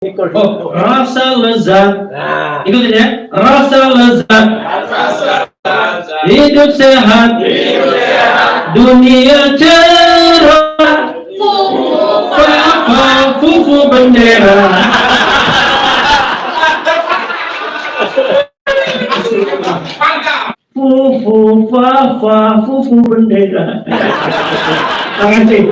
Oh, rasa lezat. Nah, ikutin ya. Rasa lezat. Hidup sehat. Dunia cerah. Fufu bendera. Fufu bendera. Terima kasih.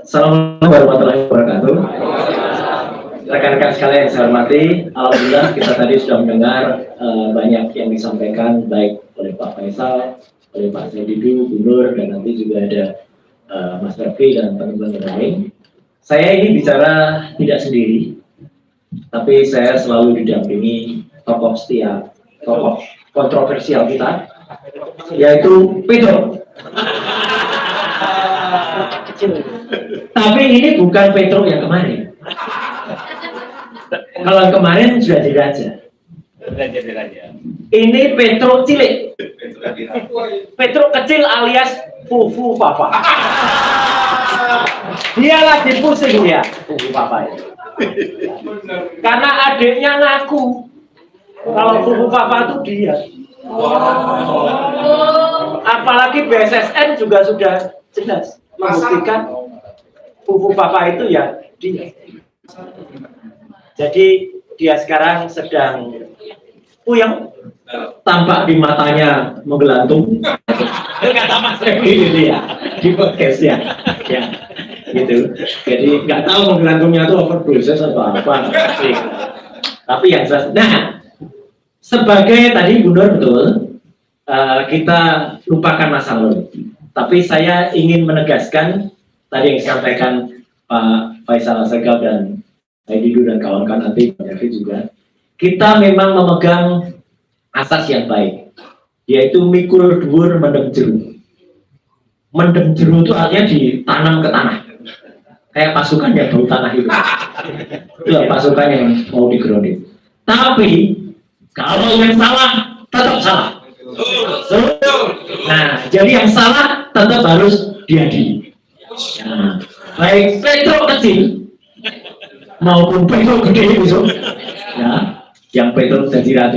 Assalamualaikum warahmatullahi wabarakatuh. Rekan-rekan sekalian yang saya hormati, alhamdulillah kita tadi sudah mendengar banyak yang disampaikan baik oleh Pak Faisal, oleh Pak Saididu, Gubernur, dan nanti juga ada Mas Raffi dan teman-teman yang lain. Saya ini bicara tidak sendiri, tapi saya selalu didampingi tokoh setia, tokoh kontroversial kita, yaitu Petro. Tapi ini bukan Petro yang kemarin. Kalau kemarin sudah jadi raja. Ini Petro cilik. Petro kecil alias Fufu Papa. Dia lagi pusing dia, Fufu Papa itu. Karena adiknya ngaku kalau Fufu Papa itu dia. Apalagi BSSN juga sudah jelas membuktikan Fufu Papa itu ya dia. Jadi dia sekarang sedang puyeng, tampak di matanya menggelantung. Kata Mas Revi gitu ya di podcast ya, gitu. Jadi nggak tahu menggelantungnya itu overdosis atau apa. Tapi yang jelas, nah sebagai tadi Gubernur betul, kita lupakan masa lalu. Tapi saya ingin menegaskan tadi yang disampaikan Pak Faisal Asegaf dan Saididu dan kawan-kawan nanti Pak Raffi juga. Kita memang memegang asas yang baik, yaitu mikul dhuwur mendem jeru. Mendem jeru itu artinya ditanam ke tanah. Kayak pasukan yang bau tanah itu. Itu pasukan yang mau digeronding. Tapi kalau yang salah tetap salah. Nah, jadi yang salah tetap harus diadili. Nah, baik Petro kecil maupun Petro gede besok, ya, yang Petro jadi ratu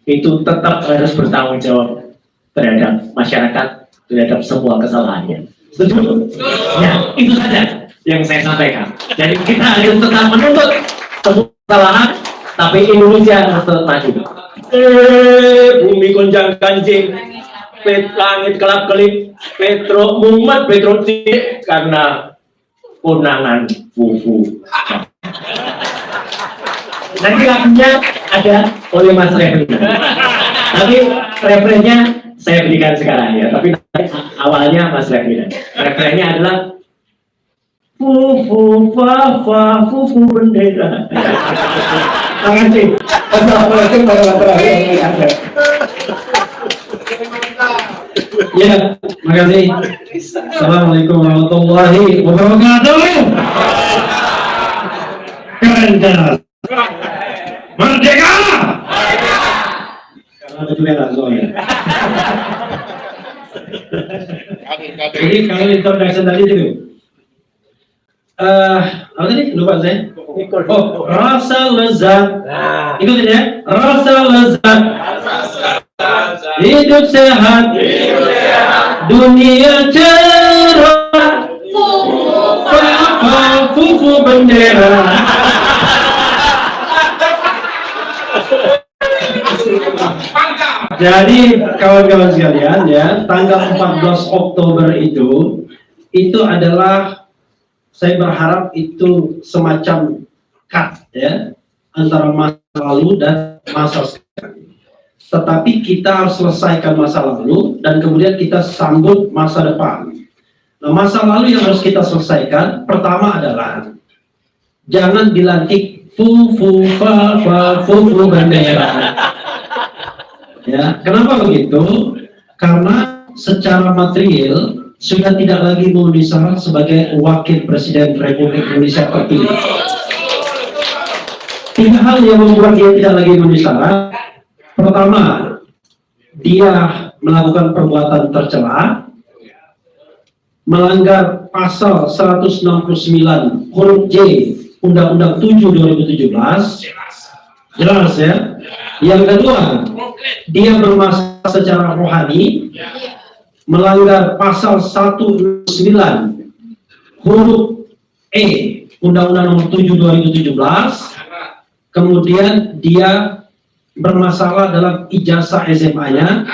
itu tetap harus bertanggung jawab terhadap masyarakat, terhadap semua kesalahannya. Setuju? Ya, itu saja yang saya sampaikan. Jadi kita harus tetap menuntut semua kesalahan, tapi Indonesia harus tetap maju. Bumi gonjang ganjing, langit kelap kelip, Petro mumet, Petro cilik karena undangan Fufu. Nanti lagunya ada oleh Mas Refri. Tapi referennya saya berikan sekarang ya. Tapi awalnya Mas Refri. Referennya adalah Fufu Papa, Fufu bendera. Terima kasih. Assalamualaikum warahmatullahi wabarakatuh. Ya, terima kasih. Assalamualaikum warahmatullahi wabarakatuh. Keren jelas. Merdeka. Ada juga soalnya. Jadi kalau introduction tadi itu, apa tadi? Lupa saya. Oh, rasa lezat. Ikutin ya. Rasa lezat. Hidup sehat. Dunia cerah. Fufu bendera. Jadi kawan-kawan sekalian ya, tanggal 14 Oktober itu adalah, saya berharap itu semacam cut ya antara masa lalu dan masa sekarang. Tetapi kita harus selesaikan masa lalu dan kemudian kita sambut masa depan. Nah, masa lalu yang harus kita selesaikan pertama adalah jangan dilantik Fufu Papa, Fufu bendera. Ya, kenapa begitu? Karena secara material sudah tidak lagi memenuhi syarat sebagai wakil presiden Republik Indonesia terpilih. 3 hal yang membuat dia tidak lagi memenuhi syarat. Pertama, dia melakukan perbuatan tercela, melanggar pasal 169 huruf J Undang-Undang 7 2017, jelas ya. Yang kedua, dia bermasalah secara rohani, melanggar pasal 169 huruf E Undang-Undang nomor 7 2017, kemudian dia bermasalah dalam ijazah SMA-nya,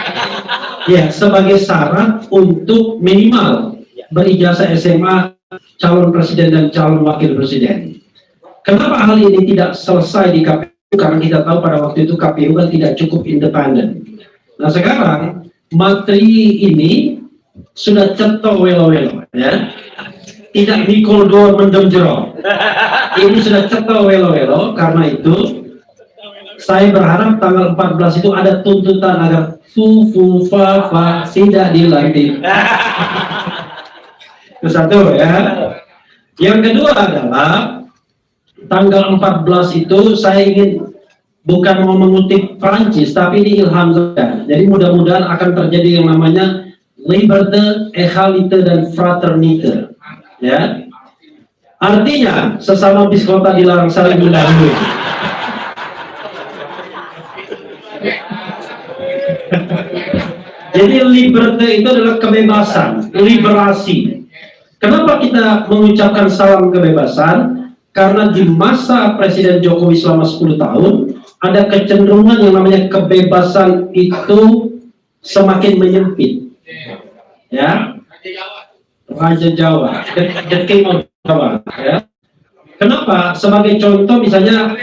ya, sebagai syarat untuk minimal berijazah SMA calon presiden dan calon wakil presiden. Kenapa hal ini tidak selesai di KPU? Karena kita tahu pada waktu itu KPU kan tidak cukup independen. Nah sekarang materi ini sudah cetol welo-welo, ya, tidak mikul dua mendem jero. Ini sudah cetol welo-welo. Karena itu saya berharap tanggal 14 itu ada tuntutan agar fa tidak dilantik. Itu satu ya. Yang kedua adalah tanggal 14 itu saya ingin bukan mau mengutip Prancis, tapi ini ilham saja. Jadi mudah-mudahan akan terjadi yang namanya liberté, égalité, dan fraternité. Ya, artinya sesama bis kota dilarang saling mendahului. Jadi liberté itu adalah kebebasan, liberasi. Kenapa kita mengucapkan salam kebebasan? Karena di masa Presiden Jokowi selama 10 tahun, ada kecenderungan yang namanya kebebasan itu semakin menyempit. Ya, Raja Jawa, the King of Jawa. Ya. Kenapa? Sebagai contoh misalnya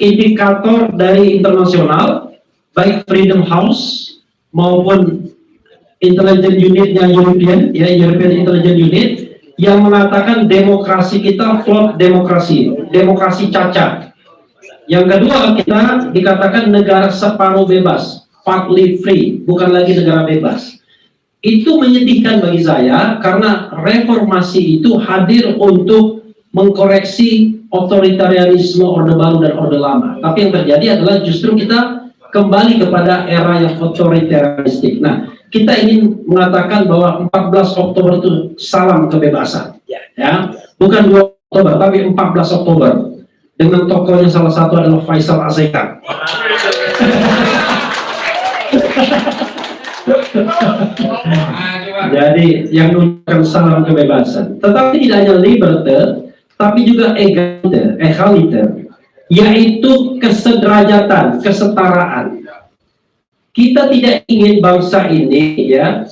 indikator dari internasional, baik Freedom House maupun Intelligence Unit-nya European, ya, European Intelligence Unit, yang mengatakan demokrasi kita flawed demokrasi, demokrasi cacat. Yang kedua, kita dikatakan negara separuh bebas, partly free, bukan lagi negara bebas. Itu menyedihkan bagi saya, karena reformasi itu hadir untuk mengkoreksi otoritarianisme Orde Baru dan Orde Lama. Tapi yang terjadi adalah justru kita kembali kepada era yang otoritarianistik. Nah, kita ingin mengatakan bahwa 14 Oktober itu salam kebebasan, ya, bukan 2 Oktober tapi 14 Oktober, dengan tokohnya salah satu adalah Faisal Asegaf. Jadi yang mengucapkan salam kebebasan, tetapi tidak hanya liberté, tapi juga égalité, yaitu kesederajatan, kesetaraan. Kita tidak ingin bangsa ini, ya,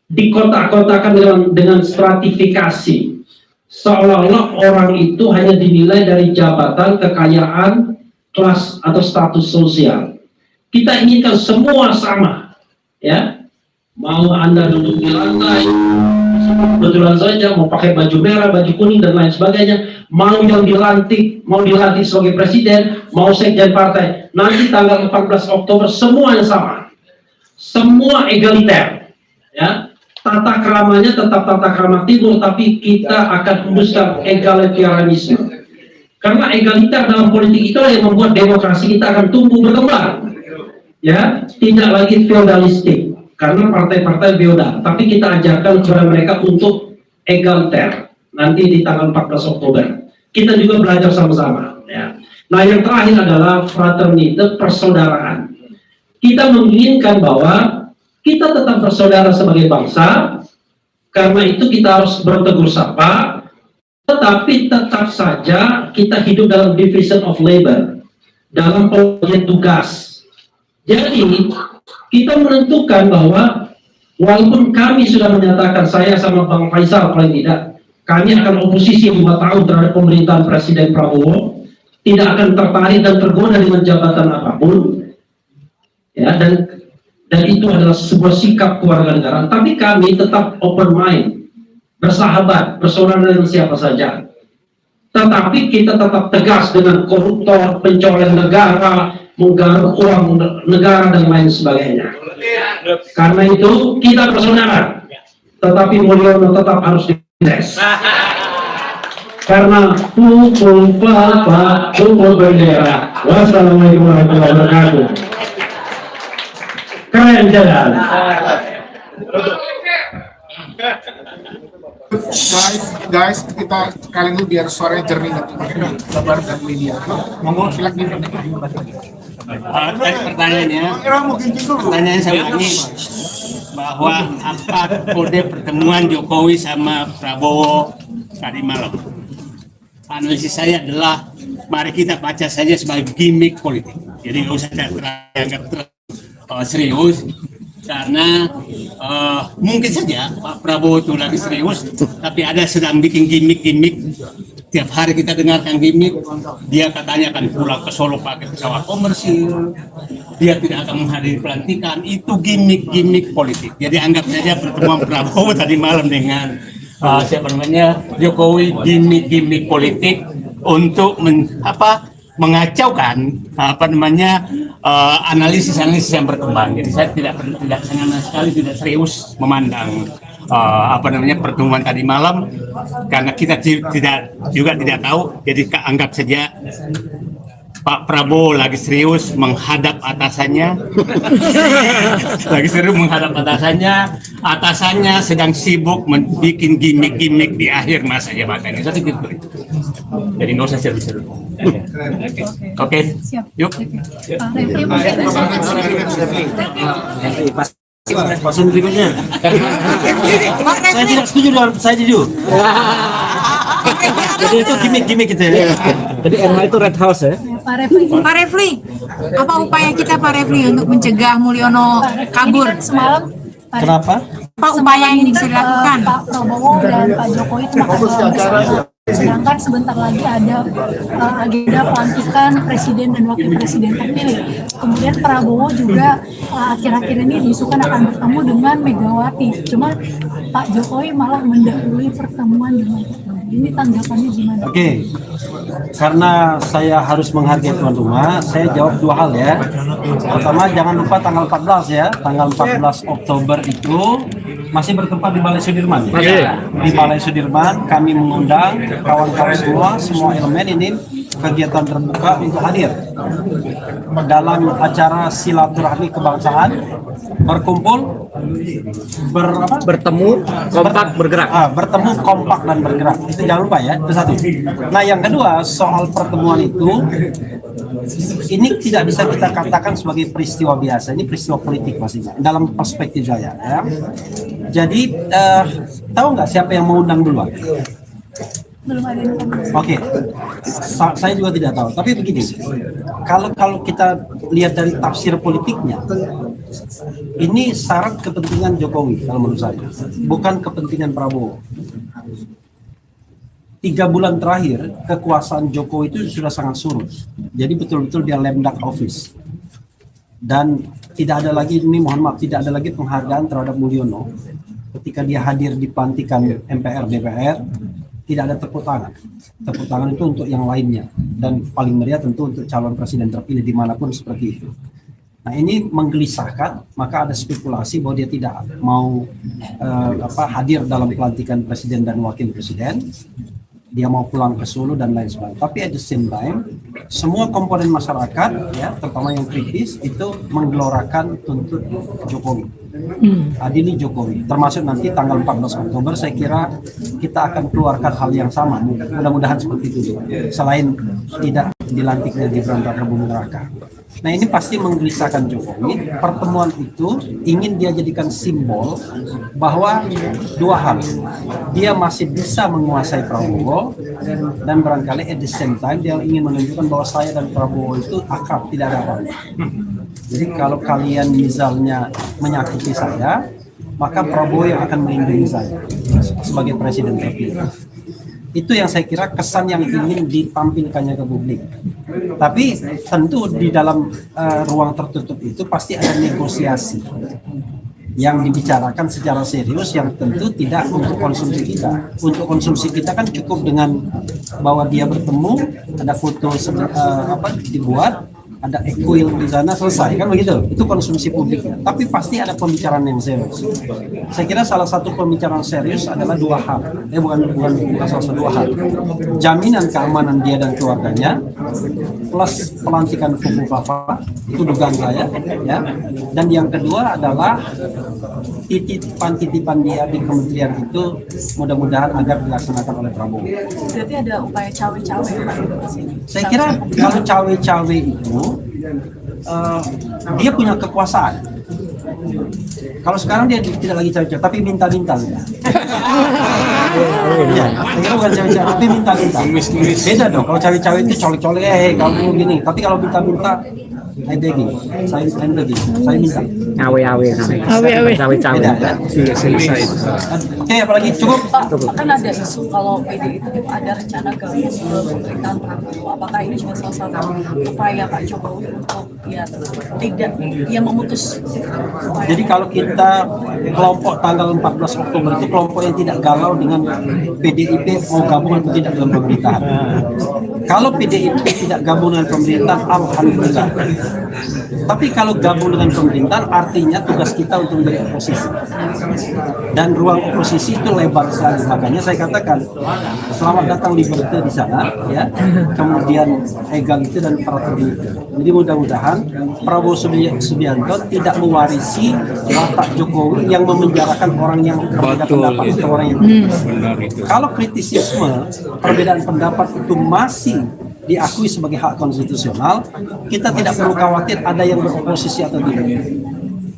dikotak-kotakan dengan stratifikasi, seolah-olah orang itu hanya dinilai dari jabatan, kekayaan, kelas atau status sosial. Kita inginkan semua sama, ya. Mau Anda duduk di lantai, kebetulan saja mau pakai baju merah, baju kuning dan lain sebagainya, mau yang dilantik sebagai presiden, mau sekjen partai, nanti tanggal 14 Oktober semuanya sama, semua egaliter, ya. Tata keramanya tetap tata krama timur, tapi kita akan hembuskan egalitarianisme, karena egaliter dalam politik itulah yang membuat demokrasi kita akan tumbuh berkembang, ya, tidak lagi feodalistik. Karena partai-partai feodal, tapi kita ajarkan kepada mereka untuk egaliter nanti di tanggal 14 Oktober. Kita juga belajar sama-sama, ya. Nah, yang terakhir adalah fraternite, persaudaraan. Kita menginginkan bahwa kita tetap bersaudara sebagai bangsa, karena itu kita harus bertegur sapa, tetapi tetap saja kita hidup dalam division of labor, dalam pembagian tugas. Jadi kita menentukan bahwa walaupun kami sudah menyatakan, saya sama Bang Faisal paling tidak, kami akan oposisi 5 tahun terhadap pemerintahan Presiden Prabowo, tidak akan tertarik dan tergoda dengan jabatan apapun, ya, dan itu adalah sebuah sikap kewarganegaraan. Tapi kami tetap open mind, bersahabat, bersaudara dengan siapa saja. Tetapi kita tetap tegas dengan koruptor, pencoleng negara, menggarap uang negara dan lain sebagainya. Karena itu kita bersaudara, tetapi Mulyono tetap harus dites. Karena pukul papa, pukul bendera. Wassalamualaikum warahmatullahi wabarakatuh. Keren. jalan-jalan. Guys, kita kali ini biar suaranya jernih kabar dan media. Monggo silakan. Pertanyaan saya ini bahwa apa kode pertemuan Jokowi sama Prabowo tadi malam. Analisis saya adalah mari kita baca saja sebagai gimmick politik. Jadi nggak usah dianggap serius karena mungkin saja Pak Prabowo itu lagi serius, tapi ada sedang bikin gimmick. Tiap hari kita dengarkan gimmick, dia katanya akan pulang ke Solo pakai pesawat komersil, dia tidak akan menghadiri pelantikan, itu gimmick politik. Jadi anggap saja pertemuan Prabowo tadi malam dengan siapa namanya Jokowi gimmick politik untuk mengacaukan analisis yang berkembang. Jadi saya tidak sama sekali tidak serius memandang pertemuan tadi malam karena kita tidak tahu. Jadi anggap saja Pak Prabowo lagi serius menghadap atasannya, atasannya sedang sibuk membuat gimmick di akhir masa jabatannya. Jadi gitu. Jadi nggak usah serius. Oke. Yuk. Pasien berikutnya. Saya tidak setuju dengan saya jujur. Jadi itu gimmick gitu ya. Jadi MH itu Red House ya. Pak Refli, apa upaya kita Pak Refli untuk mencegah Mulyono kabur semalam? Kenapa? Apa upaya yang bisa dilakukan? Pak Prabowo dan Pak Jokowi itu makan malam bersama. Sedangkan sebentar lagi ada agenda pelantikan presiden dan wakil presiden terpilih. Kemudian Prabowo juga akhir-akhir ini diisukan akan bertemu dengan Megawati. Cuma Pak Jokowi malah mendahului pertemuan dengan Jokowi. Ini tanggapannya gimana? Oke. Karena saya harus menghargai tuan rumah, saya jawab dua hal ya. Pertama, jangan lupa tanggal 14 ya. Tanggal 14 Oktober itu masih bertempat di Balai Sudirman. Ya? Di Balai Sudirman kami mengundang kawan-kawan semua elemen ini kegiatan terbuka untuk hadir dalam acara silaturahmi kebangsaan, berkumpul, bertemu, kompak, bergerak. Bertemu, kompak dan bergerak. Itu jangan lupa ya, itu satu. Nah, yang kedua soal pertemuan itu, ini tidak bisa kita katakan sebagai peristiwa biasa. Ini peristiwa politik pastinya dalam perspektif saya. Ya. Jadi tahu nggak siapa yang mau undang duluan? Belum ada informasi. Oke, saya juga tidak tahu. Tapi begini, kalau kita lihat dari tafsir politiknya, ini syarat kepentingan Jokowi kalau menurut saya, bukan kepentingan Prabowo. 3 bulan terakhir kekuasaan Jokowi itu sudah sangat surut. Jadi betul-betul dia lame duck office. Dan tidak ada lagi, ini mohon maaf, tidak ada lagi penghargaan terhadap Mulyono ketika dia hadir di pelantikan MPR DPR. Tidak ada tepuk tangan. Tepuk tangan itu untuk yang lainnya. Dan paling meriah tentu untuk calon presiden terpilih dimanapun seperti itu. Nah, ini menggelisahkan, maka ada spekulasi bahwa dia tidak mau hadir dalam pelantikan presiden dan wakil presiden. Dia mau pulang ke Solo dan lain sebagainya. Tapi at the same time, semua komponen masyarakat, ya, terutama yang kritis, itu menggelorakan tuntut Jokowi. Adili Jokowi. Termasuk nanti tanggal 14 Oktober, saya kira kita akan keluarkan hal yang sama. Mudah-mudahan seperti itu juga. Selain tidak dilantiknya Gibran Rakabuming Raka. Nah, ini pasti menggelisahkan Jokowi. Pertemuan itu ingin dia jadikan simbol bahwa dua hal. Dia masih bisa menguasai Prabowo dan barangkali at the same time dia ingin menunjukkan bahwa saya dan Prabowo itu akrab, tidak ada apa-apa. Jadi kalau kalian misalnya menyakiti saya, maka Prabowo yang akan melindungi saya sebagai presiden terpilih. Itu yang saya kira kesan yang ingin ditampilkannya ke publik. Tapi tentu di dalam ruang tertutup itu pasti ada negosiasi yang dibicarakan secara serius yang tentu tidak untuk konsumsi kita. Untuk konsumsi kita kan cukup dengan bahwa dia bertemu, ada foto dibuat, ada equil di sana, selesai kan begitu. Itu konsumsi publiknya. Tapi pasti ada pembicaraan yang serius. Saya kira salah satu pembicaraan serius adalah dua hal. Bukan salah satu dua hal. Jaminan keamanan dia dan keluarganya, plus pelantikan Fufu Fafa, itu dugaan saya, ya. Dan yang kedua adalah titipan dia di kementerian itu mudah-mudahan agar dilaksanakan oleh Prabowo. Berarti ada upaya cawe-cawe ya Pak? Saya kira kalau cawe-cawe itu dia punya kekuasaan. Kalau sekarang dia tidak lagi cawe-cawe, tapi minta-minta. Ya, saya kira bukan cawe-cawe, tapi minta-minta. Beda dong, kalau cawe-cawe itu colek-colek, kamu gini. Tapi kalau minta-minta, saya begging, saya minta. Awe-awe cawe-cawe. Beda, ya? Selesai. Oke, apalagi cukup. Pak, kan ada isu kalau PDI itu ada rencana ke pemerintahan Prabowo. Apakah ini juga salah satu upaya Pak Jokowi untuk tidak memutus upaya? Jadi kalau kita kelompok tanggal 14 Oktober itu kelompok yang tidak galau dengan PDIP mau gabung atau tidak dalam pemerintahan. Kalau PDIP tidak gabung dengan pemerintahan, alhamdulillah. Tapi kalau gabung dengan pemerintahan, artinya tugas kita untuk menjadi oposisi. Dan ruang oposisi itu lebar sekali. Makanya saya katakan, selamat datang Liberty di sana, ya. Kemudian Egalite dan Fraternite. Jadi mudah-mudahan Prabowo Subianto tidak mewarisi watak Jokowi yang memenjarakan orang yang berbeda pendapat atau orang yang kalau kritisisme, perbedaan pendapat itu masih diakui sebagai hak konstitusional, kita tidak perlu khawatir ada yang beroposisi atau tidak.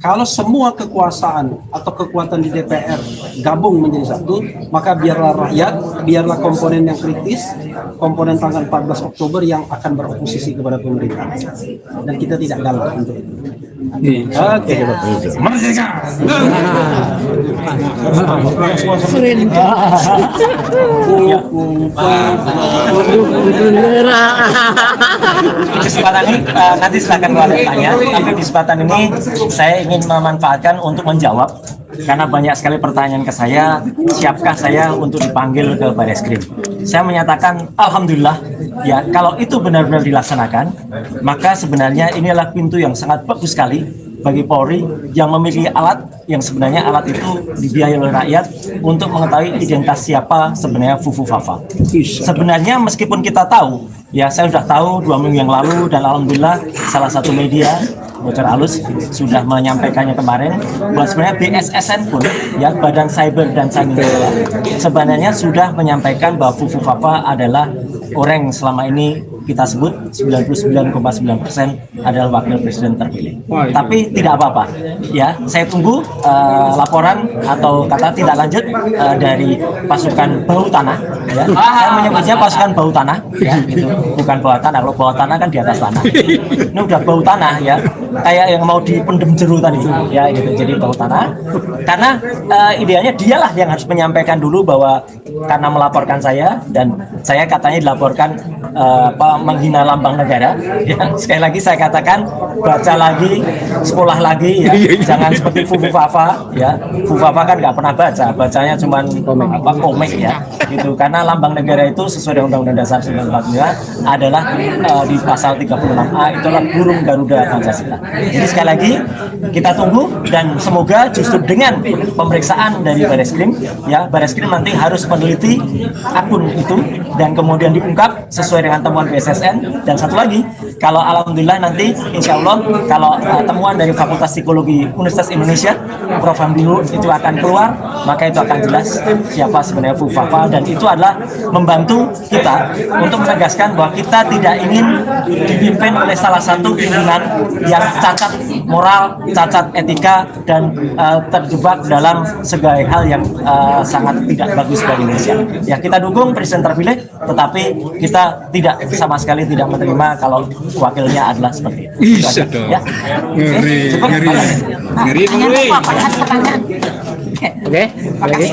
Kalau semua kekuasaan atau kekuatan di DPR gabung menjadi satu, maka biarlah rakyat, biarlah komponen yang kritis, komponen tanggal 14 Oktober yang akan beroposisi kepada pemerintah. Dan kita tidak galau untuk itu. Oke, merdeka. Kesempatan ini nanti silakan kalau ada tanya, tapi di kesempatan ini saya ingin memanfaatkan untuk menjawab karena banyak sekali pertanyaan ke saya, siapkah saya untuk dipanggil ke Bareskrim? Saya menyatakan alhamdulillah ya, kalau itu benar-benar dilaksanakan, maka sebenarnya ini adalah pintu yang sangat bagus sekali bagi Polri yang memiliki alat yang sebenarnya alat itu dibiayai oleh rakyat untuk mengetahui identitas siapa sebenarnya Fufu Fafa. Sebenarnya meskipun kita tahu, ya saya sudah tahu 2 minggu yang lalu dan alhamdulillah salah satu media bocor halus sudah menyampaikannya kemarin bahwa sebenarnya BSSN pun ya Badan Cyber dan Sandi sebenarnya sudah menyampaikan bahwa Fufu Fafa adalah orang yang selama ini kita sebut 99,9% adalah wakil presiden terpilih. Tapi tidak apa-apa, ya saya tunggu laporan atau kata tidak lanjut dari pasukan bau tanah. Ya. Saya menyebutnya pasukan bau tanah, ya, gitu. Bukan bawah tanah. Kalau bawah tanah kan di atas tanah. Ini udah bau tanah, ya, kayak yang mau dipendem jeru tadi, ya, gitu. Jadi bau tanah. Karena idealnya dialah yang harus menyampaikan dulu bahwa karena melaporkan saya dan saya katanya dilaporkan menghina lambang negara. Ya, sekali lagi saya katakan baca lagi, sekolah lagi, ya, jangan seperti Fufu Fafa, ya. Fufu Fafa kan nggak pernah baca, bacanya cuma komik, ya, gitu. Karena lambang negara itu sesuai dengan Undang-Undang Dasar 1945 adalah di pasal 36A itu adalah burung Garuda Pancasila. Jadi sekali lagi kita tunggu dan semoga justru dengan pemeriksaan dari Bareskrim, ya, Bareskrim nanti harus meneliti akun itu dan kemudian diungkap sesuai dengan temuan BSSN. Dan satu lagi, kalau alhamdulillah nanti insya Allah kalau temuan dari Fakultas Psikologi Universitas Indonesia Prof. Hamdilu itu akan keluar, maka itu akan jelas siapa sebenarnya Fufu Fafa dan itu adalah membantu kita untuk menegaskan bahwa kita tidak ingin dipimpin oleh salah satu pimpinan yang cacat moral, cacat etika dan terjebak dalam segala hal yang sangat tidak bagus bagi Indonesia. Ya, kita dukung presiden terpilih, tetapi kita tidak sama sekali tidak menerima kalau wakilnya adalah seperti itu. Ya. Ngeri. Oke. Oke.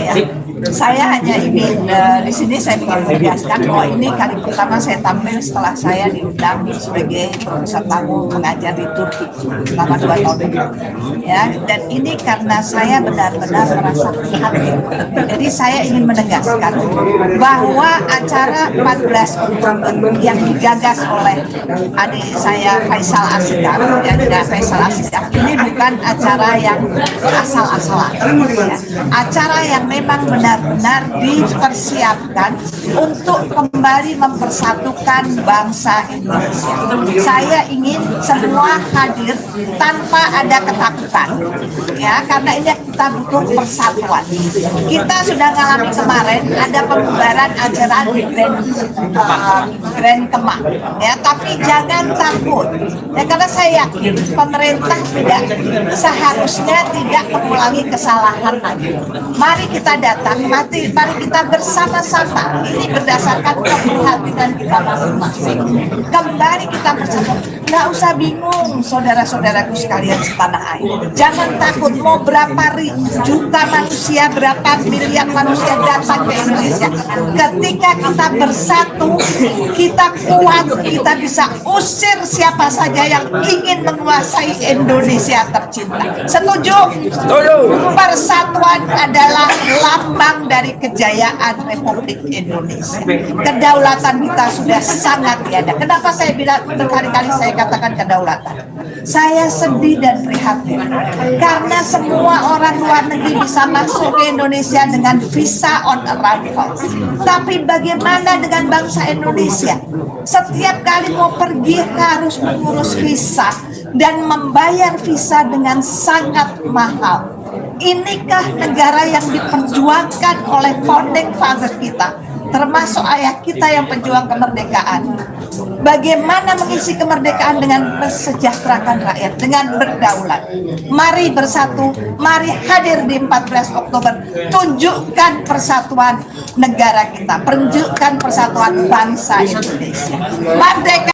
Saya hanya ingin di sini saya ingin menegaskan bahwa ini kali pertama saya tampil setelah saya diundang sebagai profesor tamu mengajar di Turki selama 2 tahun ini. Ya, dan ini karena saya benar-benar merasa prihatin. Jadi saya ingin menegaskan bahwa acara 14 Oktober yang digagas oleh adik saya Faisal Asghar, yang tidak Faisal Asghar, ini bukan acara yang asal-asalan. Ya. Acara yang memang benar-benar dipersiapkan untuk kembali mempersatukan bangsa Indonesia. Saya ingin semua hadir tanpa ada ketakutan, ya, karena ini kita butuh persatuan. Kita sudah ngalami kemarin ada pembubaran acara di Grand Kemang, ya, tapi jangan takut, ya, karena saya yakin pemerintah seharusnya tidak mengulangi kesalahan lagi. Mari kita datang, mari kita bersama-sama. Ini berdasarkan keprihatinan kita masing-masing. Kembali kita bersama. Nggak usah bingung, saudara-saudaraku sekalian setanah air. Jangan takut, mau berapa juta manusia, berapa miliar manusia datang ke Indonesia. Ketika kita bersatu, kita kuat, kita bisa usir siapa saja yang ingin menguasai Indonesia tercinta. Setuju? Setuju. Persatuan adalah lambang dari kejayaan Republik Indonesia. Kedaulatan kita sudah sangat tiada. Kenapa saya bilang berkali-kali saya katakan kedaulatan? Saya sedih dan prihatin karena semua orang luar negeri bisa masuk ke Indonesia dengan visa on arrival. Tapi bagaimana dengan bangsa Indonesia? Setiap kali mau pergi harus mengurus visa dan membayar visa dengan sangat mahal. Inikah negara yang diperjuangkan oleh founding father kita, termasuk ayah kita yang pejuang kemerdekaan? Bagaimana mengisi kemerdekaan dengan mensejahterakan rakyat, dengan berdaulat? Mari bersatu, mari hadir di 14 Oktober, tunjukkan persatuan negara kita, tunjukkan persatuan bangsa Indonesia. Merdeka!